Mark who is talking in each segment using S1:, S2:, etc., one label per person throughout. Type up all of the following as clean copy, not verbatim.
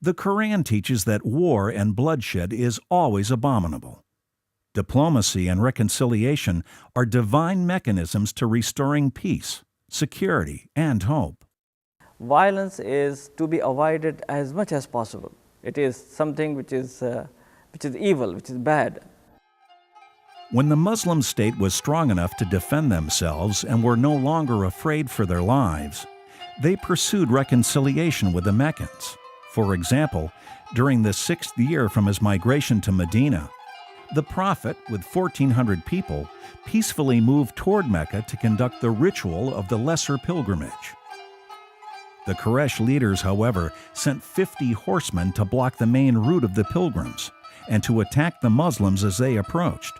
S1: The Quran teaches that war and bloodshed is always abominable. Diplomacy and reconciliation are divine mechanisms to restoring peace, security, and hope.
S2: Violence is to be avoided as much as possible. It is something which is evil, which is bad.
S1: When the Muslim state was strong enough to defend themselves and were no longer afraid for their lives, they pursued reconciliation with the Meccans. For example, during the 6th year from his migration to Medina, the Prophet, with 1,400 people, peacefully moved toward Mecca to conduct the ritual of the Lesser Pilgrimage. The Quraysh leaders, however, sent 50 horsemen to block the main route of the pilgrims and to attack the Muslims as they approached.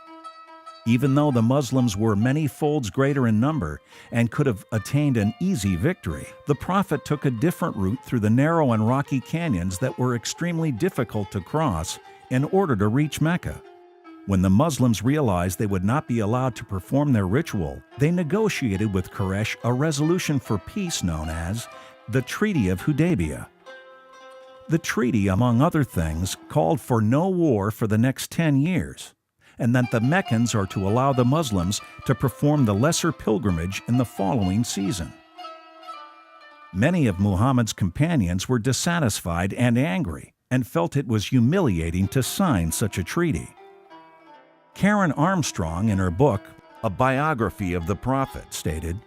S1: Even though the Muslims were many folds greater in number and could have attained an easy victory, the Prophet took a different route through the narrow and rocky canyons that were extremely difficult to cross in order to reach Mecca. When the Muslims realized they would not be allowed to perform their ritual, they negotiated with Quraysh a resolution for peace known as the Treaty of Hudaybiyah. The treaty, among other things, called for no war for the next 10 years, and that the Meccans are to allow the Muslims to perform the Lesser Pilgrimage in the following season. Many of Muhammad's companions were dissatisfied and angry and felt it was humiliating to sign such a treaty. Karen Armstrong, in her book, A Biography of the Prophet, stated,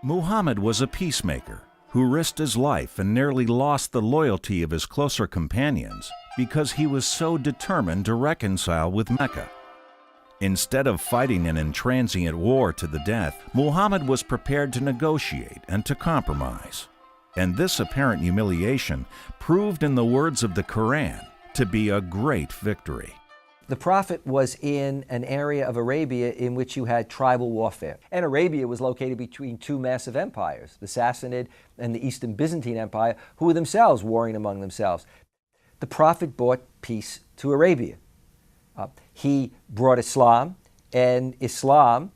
S1: "Muhammad was a peacemaker who risked his life and nearly lost the loyalty of his closer companions because he was so determined to reconcile with Mecca. Instead of fighting an intransient war to the death, Muhammad was prepared to negotiate and to compromise. And this apparent humiliation proved, in the words of the Quran, to be a great victory."
S3: The Prophet was in an area of Arabia in which you had tribal warfare. And Arabia was located between two massive empires, the Sassanid and the Eastern Byzantine Empire, who were themselves warring among themselves. The Prophet brought peace to Arabia. He brought Islam, and Islam,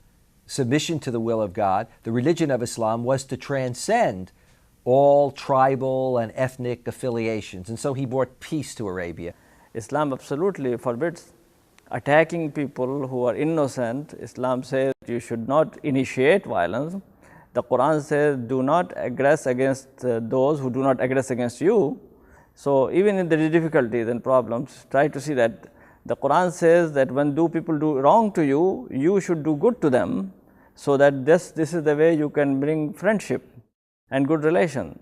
S3: submission to the will of God, the religion of Islam was to transcend all tribal and ethnic affiliations. And so he brought peace to Arabia.
S2: Islam absolutely forbids attacking people who are innocent. Islam says you should not initiate violence. The Quran says do not aggress against those who do not aggress against you. So even if there is difficulties and problems, try to see that the Quran says that when people do wrong to you, you should do good to them, so that this is the way you can bring friendship and good relation.